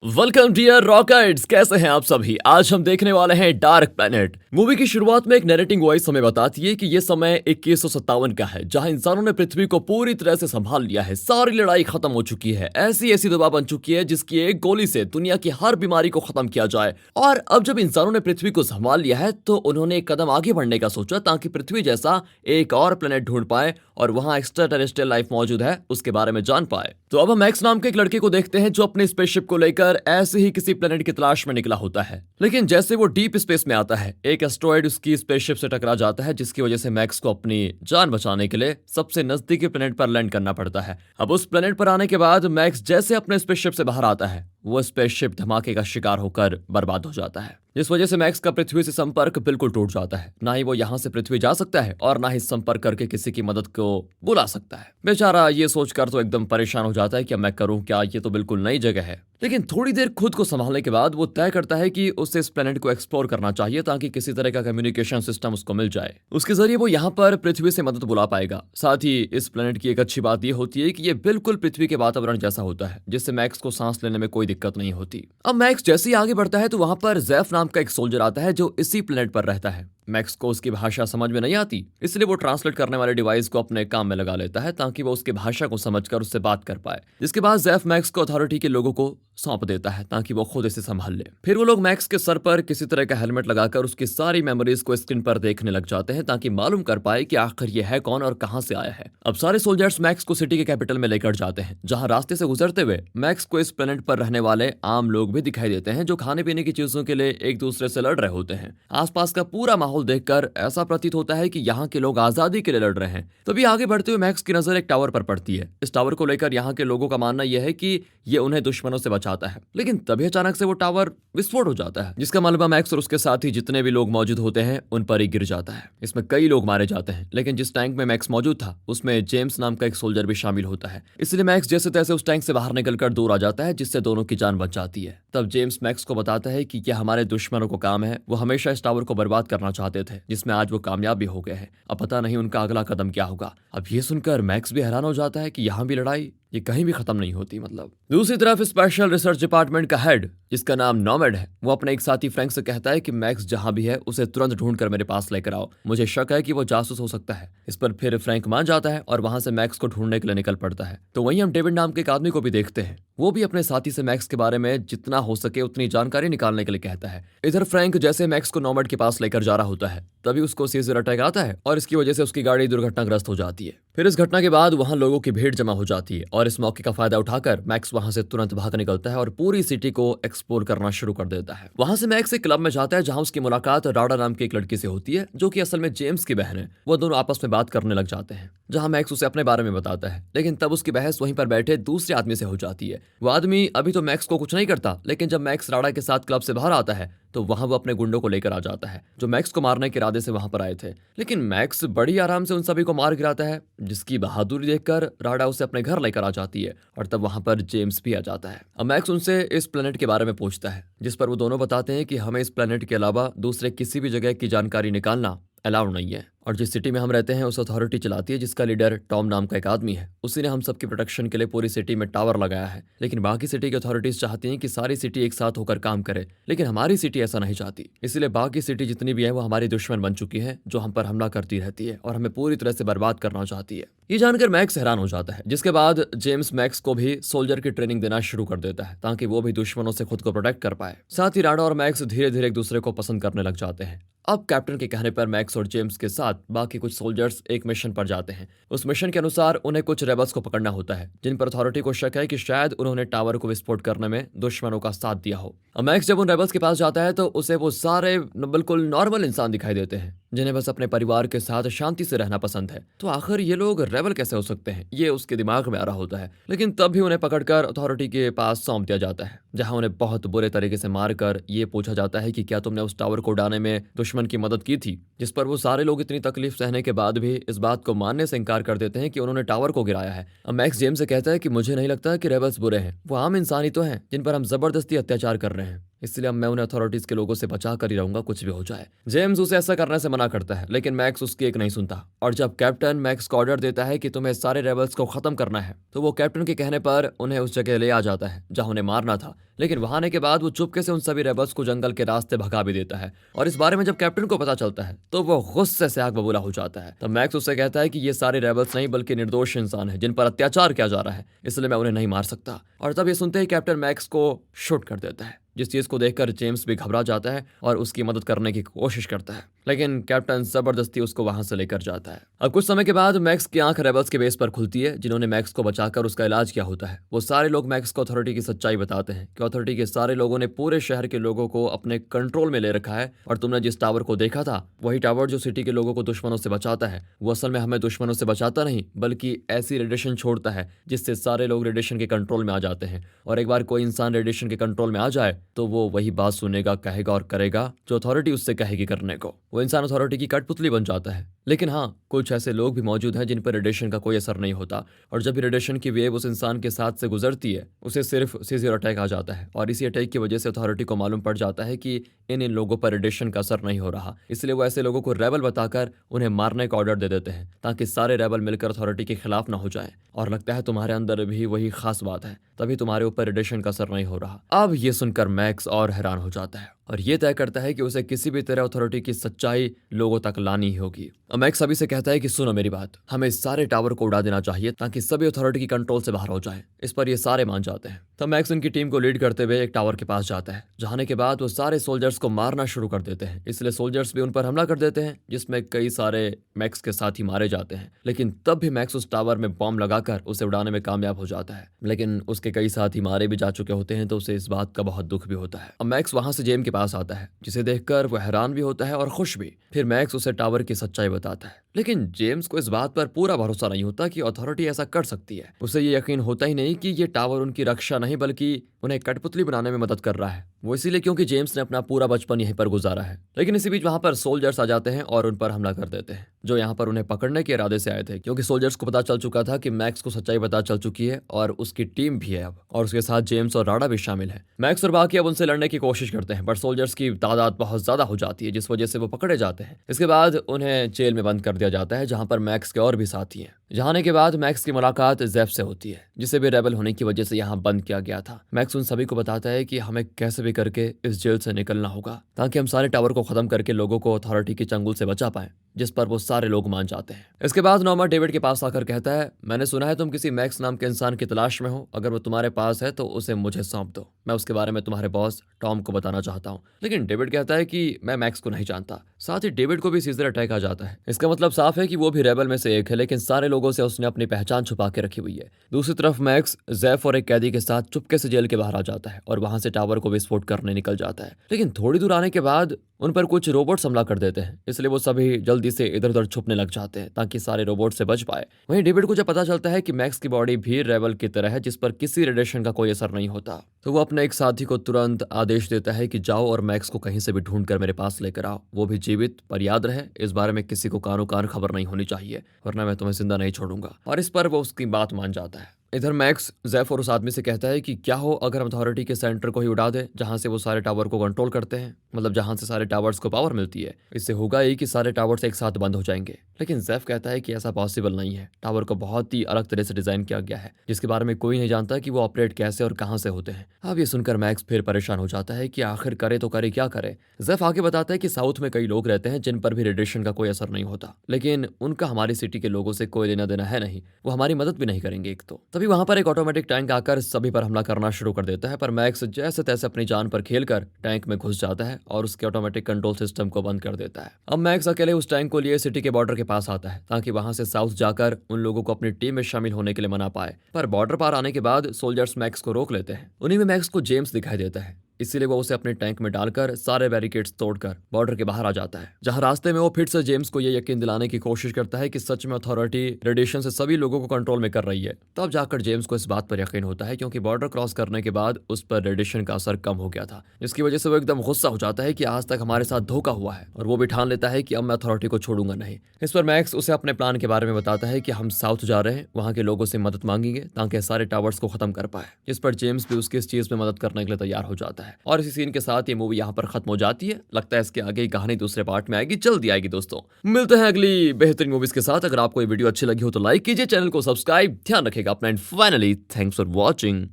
Welcome dear rockets, कैसे हैं आप सभी। आज हम देखने वाले हैं डार्क प्लेनेट। मूवी की शुरुआत में एक नरेटिंग वॉइस हमें बताती है कि यह समय 2157 का है, जहां इंसानों ने पृथ्वी को पूरी तरह से संभाल लिया है। सारी लड़ाई खत्म हो चुकी है, ऐसी ऐसी दवा बन चुकी है जिसकी एक गोली से दुनिया की हर बीमारी को खत्म किया जाए। और अब जब इंसानों ने पृथ्वी को संभाल लिया है तो उन्होंने एक कदम आगे बढ़ने का सोचा, ताकि पृथ्वी जैसा एक और प्लेनेट ढूंढ पाए और वहां एक्स्ट्रा टेरेस्ट्रियल लाइफ मौजूद है उसके बारे में जान पाए। तो अब हम मैक्स नाम के एक लड़के को देखते हैं जो अपने स्पेसशिप को लेकर ऐसे ही किसी प्लेनेट की तलाश में निकला होता है। लेकिन जैसे वो डीप स्पेस में आता है, एक एस्ट्रॉयड उसकी स्पेसशिप से टकरा जाता है, जिसकी वजह से मैक्स को अपनी जान बचाने के लिए सबसे नजदीकी प्लेनेट पर लैंड करना पड़ता है। अब उस प्लेनेट पर आने के बाद मैक्स जैसे अपने स्पेसशिप से बाहर आता है, वो स्पेसशिप धमाके का शिकार होकर बर्बाद हो जाता है, जिस वजह से मैक्स का पृथ्वी से संपर्क बिल्कुल टूट जाता है। ना ही वो यहाँ से पृथ्वी जा सकता है और ना ही संपर्क करके किसी की मदद को बुला सकता है। बेचारा ये सोचकर तो एकदम परेशान हो जाता है कि मैं करूं क्या, ये तो बिल्कुल नई जगह है। लेकिन थोड़ी देर खुद को संभालने के बाद वो तय करता है कि उसे इस प्लेनेट को एक्सप्लोर करना चाहिए, ताकि किसी तरह का कम्युनिकेशन सिस्टम उसको मिल जाए। उसके जरिए वो यहाँ पर पृथ्वी से मदद बुला पाएगा। साथ ही इस प्लेनेट की एक अच्छी बात ये होती है कि ये बिल्कुल पृथ्वी के वातावरण जैसा होता है, जिससे मैक्स को सांस लेने में कोई दिक्कत नहीं होती। अब मैक्स जैसे ही आगे बढ़ता है तो वहां पर जैफ नाम का एक सोल्जर आता है जो इसी प्लेनेट पर रहता है। मैक्स को उसकी भाषा समझ में नहीं आती, इसलिए वो ट्रांसलेट करने वाले डिवाइस को अपने काम में लगा लेता है, ताकि वो उसकी भाषा को समझकर उससे बात कर पाए। जिसके बाद जैफ मैक्स को अथॉरिटी के लोगों को सौंप देता है, ताकि वो खुद इसे संभाल ले। फिर वो लोग मैक्स के सर पर किसी तरह का हेलमेट लगाकर उसकी सारी मेमोरीज को स्क्रीन पर देखने लग जाते हैं, ताकि मालूम कर पाए कि आखिर ये है कौन और कहां से आया है। अब सारे सोल्जर्स मैक्स को सिटी के कैपिटल में लेकर जाते हैं, जहां रास्ते से गुजरते हुए मैक्स को इस प्लेनेट पर रहने वाले आम लोग भी दिखाई देते हैं, जो खाने पीने की चीजों के लिए एक दूसरे से लड़ रहे होते हैं। आसपास का पूरा माहौल देखकर ऐसा प्रतीत होता है कि यहाँ के लोग आजादी के लिए लड़ रहे हैं। तभी आगे बढ़ते हुए मैक्स की नजर एक टावर पर पड़ती है। इस टावर को लेकर यहाँ के लोगों का मानना यह है कि ये उन्हें दुश्मनों से बचाता है। लेकिन तभी अचानक से वो टावर विस्फोट हो जाता है, जिसका मलबा मैक्स और उसके साथ ही जितने भी लोग मौजूद होते हैं उन पर ही गिर जाता है। इसमें कई लोग मारे जाते हैं, लेकिन जिस टैंक में मैक्स मौजूद था उसमें जेम्स नाम का एक सोल्जर भी शामिल होता है। इसलिए मैक्स जैसे तैसे उस टैंक से बाहर निकलकर दूर आ जाता है, जिससे दोनों की जान बच जाती है। तब जेम्स मैक्स को बताता है कि क्या हमारे दुश्मनों को काम है, वो हमेशा इस टावर को बर्बाद करना चाहते थे, जिसमें आज वो कामयाब भी हो गए हैं। अब पता नहीं उनका अगला कदम क्या होगा। अब ये सुनकर मैक्स भी हैरान हो जाता है कि यहाँ भी लड़ाई ये कहीं भी खत्म नहीं होती। मतलब दूसरी तरफ स्पेशल रिसर्च डिपार्टमेंट का हेड, जिसका नाम नॉमेड है, वो अपने एक साथी फ्रैंक से कहता है कि मैक्स जहां भी है उसे तुरंत ढूंढकर मेरे पास लेकर आओ, मुझे शक है कि वो जासूस हो सकता है। इस पर फिर फ्रैंक मान जाता है और वहां से मैक्स को ढूंढने के लिए निकल पड़ता है। तो वहीं हम डेविड नाम के एक आदमी को भी देखते हैं, वो भी अपने साथी से मैक्स के बारे में जितना हो सके उतनी जानकारी निकालने के लिए कहता है। इधर फ्रैंक जैसे मैक्स को नॉमेड के पास लेकर जा रहा होता है, तभी उसको सीजर अटैक आता है और इसकी वजह से उसकी गाड़ी दुर्घटनाग्रस्त हो जाती है। फिर इस घटना के बाद वहां लोगों की भीड़ जमा हो जाती है और इस मौके का फायदा उठाकर मैक्स वहां से तुरंत भाग निकलता है और पूरी सिटी को एक्सप्लोर करना शुरू कर देता है। वहां से मैक्स एक क्लब में जाता है, जहां उसकी मुलाकात राडा नाम की एक लड़की से होती है, जो कि असल में जेम्स की बहन है। वो दोनों आपस में बात करने लग जाते हैं, जहां मैक्स उसे अपने बारे में बताता है। लेकिन तब उसकी बहस वहीं पर बैठे दूसरे आदमी से हो जाती है। वो आदमी अभी तो मैक्स को कुछ नहीं करता, लेकिन जब मैक्स राडा के साथ क्लब से बाहर आता है तो वहां वो अपने गुंडों को लेकर आ जाता है, जो मैक्स को मारने के इरादे से वहां पर आए थे। लेकिन मैक्स बड़ी आराम से उन सभी को मार गिराता है, जिसकी बहादुरी देखकर राडा उसे अपने घर लेकर आ जाती है और तब वहां पर जेम्स भी आ जाता है। अब मैक्स उनसे इस प्लेनेट के बारे में पूछता है, जिस पर वो दोनों बताते हैं कि हमें इस प्लेनेट के अलावा दूसरे किसी भी जगह की जानकारी निकालना अलाउड नहीं है, और जिस सिटी में हम रहते हैं उस अथॉरिटी चलाती है, जिसका लीडर टॉम नाम का एक आदमी है। उसी ने हम सबकी प्रोटेक्शन के लिए पूरी सिटी में टावर लगाया है। लेकिन बाकी सिटी की अथॉरिटीज चाहती हैं कि सारी सिटी एक साथ होकर काम करे, लेकिन हमारी सिटी ऐसा नहीं चाहती। इसलिए बाकी सिटी जितनी भी है वो हमारी दुश्मन बन चुकी है, जो हम पर हमला करती रहती है और हमें पूरी तरह से बर्बाद करना चाहती है। ये जानकर मैक्स हैरान हो जाता है, जिसके बाद जेम्स मैक्स को भी सोल्जर की ट्रेनिंग देना शुरू कर देता है, ताकि वो भी दुश्मनों से खुद को प्रोटेक्ट कर पाए। साथ ही राडा और मैक्स धीरे धीरे एक दूसरे को पसंद करने लग जाते हैं। अब कैप्टन के कहने पर मैक्स और जेम्स के साथ बाकी कुछ सोल्जर्स एक मिशन पर जाते हैं। उस मिशन के अनुसार उन्हें कुछ रेबल्स को पकड़ना होता है, जिन पर अथॉरिटी को शक है कि शायद उन्होंने टावर को विस्फोट करने में दुश्मनों का साथ दिया हो। अब मैक्स जब उन रेबल्स के पास जाता है तो उसे वो सारे बिल्कुल नॉर्मल इंसान दिखाई देते हैं, जिन्हें बस अपने परिवार के साथ शांति से रहना पसंद है। तो आखिर ये लोग रेबल कैसे हो सकते हैं, ये उसके दिमाग में आ रहा होता है। लेकिन तब भी उन्हें पकड़कर अथॉरिटी के पास सौंप दिया जाता है, जहां उन्हें बहुत बुरे तरीके से मारकर ये पूछा जाता है कि क्या तुमने उस टावर को उड़ाने में दुश्मन की मदद की थी। जिस पर वो सारे लोग इतनी तकलीफ सहने के बाद भी इस बात को मानने से इनकार कर देते हैं कि उन्होंने टावर को गिराया है। अब मैक्स जेम्स से कहता है कि मुझे नहीं लगता कि रेबल्स बुरे हैं, वो आम इंसान ही तो हैं जिन पर हम जबरदस्ती अत्याचार कर रहे हैं। इसलिए अब मैं उन्हें अथॉरिटीज के लोगों से बचा कर ही रहूंगा, कुछ भी हो जाए। जेम्स उसे ऐसा करने से मना करता है, लेकिन मैक्स उसकी एक नहीं सुनता। और जब कैप्टन मैक्स को ऑर्डर देता है कि तुम्हें सारे रेबल्स को खत्म करना है, तो वो कैप्टन के कहने पर उन्हें उस जगह ले आ जाता है जहां उन्हें मारना था। लेकिन वहां आने के बाद वो चुपके से उन सभी रेबल्स को जंगल के रास्ते भगा भी देता है। और इस बारे में जब कैप्टन को पता चलता है तो वो गुस्से से आग बबूला हो जाता है। तब मैक्स उससे कहता है कि ये सारे रेबल्स नहीं बल्कि निर्दोष इंसान हैं जिन पर अत्याचार किया जा रहा है, इसलिए मैं उन्हें नहीं मार सकता। और तब ये सुनते ही कैप्टन मैक्स को शूट कर देता है, जिस चीज को देखकर जेम्स भी घबरा जाता है और उसकी मदद करने की कोशिश करता है। लेकिन कैप्टन जबरदस्ती उसको वहां से लेकर जाता है। अब कुछ समय के बाद मैक्स की आंख रेबल्स के बेस पर खुलती है जिन्होंने मैक्स को बचाकर उसका इलाज किया होता है। वो सारे लोग मैक्स को अथॉरिटी की सच्चाई बताते हैं कि अथॉरिटी के सारे लोगों ने पूरे शहर के लोगों को अपने कंट्रोल में ले रखा है, और तुमने जिस टावर को देखा था वही टावर जो सिटी के लोगों को दुश्मनों से बचाता है, वो असल में हमें दुश्मनों से बचाता नहीं बल्कि ऐसी रेडिएशन छोड़ता है जिससे सारे लोग रेडिएशन के कंट्रोल में आ जाते हैं। और एक बार कोई इंसान रेडिएशन के कंट्रोल में आ जाए तो वो वही बात सुनेगा, कहेगा और करेगा जो अथॉरिटी उससे कहेगी करने को। वो इंसान अथॉरिटी की कठपुतली बन जाता है। लेकिन हाँ, कुछ ऐसे लोग भी मौजूद हैं जिन पर रेडिएशन का कोई असर नहीं होता, और जब भी रेडिएशन की वेव उस इंसान के साथ से गुजरती है उसे सिर्फ सीजर अटैक आ जाता है। और इसी अटैक की वजह से अथॉरिटी को मालूम पड़ जाता है कि इन लोगों पर रेडिएशन का असर नहीं हो रहा, इसलिए वो ऐसे लोगों को रेबल बताकर उन्हें मारने का ऑर्डर दे देते हैं ताकि सारे रेबल मिलकर अथॉरिटी के खिलाफ ना हो जाए। और लगता है तुम्हारे अंदर भी वही खास बात है, तभी तुम्हारे ऊपर रेडिएशन का असर नहीं हो रहा। अब ये सुनकर मैक्स और हैरान हो जाता है और ये तय करता है कि उसे किसी भी तरह अथॉरिटी की सच्चाई लोगों तक लानी ही होगी। मैक्स सभी से कहता है कि सुनो मेरी बात, हमें इस सारे टावर को उड़ा देना चाहिए ताकि सभी अथॉरिटी की कंट्रोल से बाहर हो जाए। इस पर ये सारे मान जाते हैं। तब मैक्स उनकी टीम को लीड करते हुए एक टावर के पास जाता है। जाने के बाद वो सारे सोल्जर्स को मारना शुरू कर देते हैं, इसलिए सोल्जर्स भी उन पर हमला कर देते हैं जिसमें कई सारे मैक्स के साथ ही मारे जाते हैं। लेकिन तब भी मैक्स उस टावर में बॉम्ब लगाकर उसे उड़ाने में कामयाब हो जाता है। लेकिन उसके कई साथी मारे भी जा चुके होते हैं तो उसे इस बात का बहुत दुख भी होता है। अब मैक्स वहां से जेम के पास आता है जिसे देखकर वो हैरान भी होता है और खुश भी। फिर मैक्स उसे टावर की सच्चाई बताता है, लेकिन जेम्स को इस बात पर पूरा भरोसा नहीं होता कि अथॉरिटी ऐसा कर सकती है। उसे ये यकीन होता ही नहीं कि ये टावर उनकी रक्षा नहीं बल्कि उन्हें कठपुतली बनाने में मदद कर रहा है। वो इसीलिए क्योंकि जेम्स ने अपना पूरा बचपन यहीं पर गुजारा है। लेकिन इसी बीच वहां पर सोल्जर्स आ जाते हैं और उन पर हमला कर देते हैं, जो यहाँ पर उन्हें पकड़ने के इरादे से आए थे, क्योंकि सोल्जर्स को पता चल चुका था कि मैक्स को सच्चाई पता चल चुकी है और उसकी टीम भी है अब, और उसके साथ जेम्स और राडा भी शामिल है। मैक्स और बाकी अब उनसे लड़ने की कोशिश करते हैं, बट सोल्जर्स की तादाद बहुत ज्यादा हो जाती है जिस वजह से वो पकड़े जाते हैं। इसके बाद उन्हें जेल में बंद कर दिया जाता है जहां पर मैक्स के और भी साथी हैं। यहाँ आने के बाद मैक्स की मुलाकात जेफ से होती है जिसे भी रेबल होने की वजह से यहाँ बंद किया गया था। मैक्स उन सभी को बताता है कि हमें कैसे भी करके इस जेल से निकलना होगा ताकि हम सारे टावर को खत्म करके लोगों को अथॉरिटी के चंगुल से बचा पाएं, जिस पर वो सारे लोग मान जाते हैं। इसके बाद नॉर्मा डेविड के पास आकर कहता है, मैंने सुना है तुम किसी मैक्स नाम के इंसान की तलाश में हो, अगर वो तुम्हारे पास है तो उसे मुझे सौंप दो, मैं उसके बारे में तुम्हारे बॉस टॉम को बताना चाहता हूँ। लेकिन डेविड कहता है कि मैं मैक्स को नहीं जानता। साथ ही डेविड को भी सीजर अटैक आ जाता है। इसका मतलब साफ है कि वो भी रेबल में से एक है, लेकिन सारे लोगों से उसने अपनी पहचान छुपा के रखी हुई है। दूसरी तरफ मैक्स जेफ और एक कैदी के साथ चुपके से जेल के बाहर आ जाता है और वहां से टावर को विस्फोट करने निकल जाता है। लेकिन थोड़ी दूर आने के बाद उन पर कुछ रोबोट्स हमला कर देते हैं, इसलिए वो सभी जल्दी से इधर उधर छुपने लग जाते हैं ताकि सारे रोबोट से बच पाए। वहीं डेविड को जब पता चलता है कि मैक्स की बॉडी भी रेबल की तरह है जिस पर किसी रेडिएशन का कोई असर नहीं होता, तो वो अपने एक साथी को तुरंत आदेश देता है कि जाओ और मैक्स को कहीं से भी ढूंढ कर मेरे पास लेकर आओ, वो भी जीवित। पर याद रहे, इस बारे में किसी को कानो कान खबर नहीं होनी चाहिए, वरना मैं तुम्हें जिंदा नहीं छोड़ूंगा। और इस पर वो उसकी बात मान जाता है। इधर मैक्स जेफ और उस आदमी से कहता है कि क्या हो अगर हम अथॉरिटी के सेंटर को ही उड़ा दे जहां से वो सारे टावर को कंट्रोल करते हैं, मतलब जहां से सारे टावर्स को पावर मिलती है। इससे होगा ही कि सारे टावर्स एक साथ बंद हो जाएंगे। लेकिन जेफ कहता है कि ऐसा पॉसिबल नहीं है, टावर को बहुत ही अलग तरह से डिजाइन किया गया है जिसके बारे में कोई नहीं जानता कि वो ऑपरेट कैसे और कहां से होते हैं। अब ये सुनकर मैक्स फिर परेशान हो जाता है कि आखिर करे तो करे क्या करे। जेफ आगे बताता है कि साउथ में कई लोग रहते हैं जिन पर भी रेडिएशन का कोई असर नहीं होता, लेकिन उनका हमारी सिटी के लोगों से कोई लेना देना है नहीं, वो हमारी मदद भी नहीं करेंगे एक तो। तभी वहां पर एक ऑटोमेटिक टैंक आकर सभी पर हमला करना शुरू कर देता है, पर मैक्स जैसे तैसे अपनी जान पर खेलकर टैंक में घुस जाता है और उसके ऑटोमेटिक कंट्रोल सिस्टम को बंद कर देता है। अब मैक्स अकेले उस टैंक को लिए सिटी के बॉर्डर के पास आता है ताकि वहां से साउथ जाकर उन लोगों को अपनी टीम में शामिल होने के लिए मना पाए। पर बॉर्डर पार आने के बाद सोल्जर्स मैक्स को रोक लेते हैं। उन्हीं में मैक्स को जेम्स दिखाई देता है, इसीलिए वो उसे अपने टैंक में डालकर सारे बैरिकेड्स तोड़कर बॉर्डर के बाहर आ जाता है, जहां रास्ते में वो फिर से जेम्स को ये यकीन दिलाने की कोशिश करता है कि सच में अथॉरिटी रेडिएशन से सभी लोगों को कंट्रोल में कर रही है। तब जाकर जेम्स को इस बात पर यकीन होता है क्योंकि बॉर्डर क्रॉस करने के बाद उस पर रेडिएशन का असर कम हो गया था, जिसकी वजह से वो एकदम गुस्सा हो जाता है कि आज तक हमारे साथ धोखा हुआ है, और वो भी ठान लेता है कि अब मैं अथॉरिटी को छोड़ूंगा नहीं। इस पर मैक्स उसे अपने प्लान के बारे में बताता है कि हम साउथ जा रहे हैं, वहां के लोगों से मदद मांगेंगे ताकि सारे टावर्स को खत्म कर पाए, जिस पर जेम्स भी उसकी इस चीज में मदद करने के लिए तैयार हो जाता है। है और इसी सीन के साथ ये मूवी यहाँ पर खत्म हो जाती है। लगता है इसके आगे की कहानी दूसरे पार्ट में आएगी, जल्दी आएगी दोस्तों। मिलते हैं अगली बेहतरीन मूवीज के साथ। अगर आपको ये वीडियो अच्छी लगी हो तो लाइक कीजिए, चैनल को सब्सक्राइब, ध्यान रखेगा अपना and finally thanks for watching.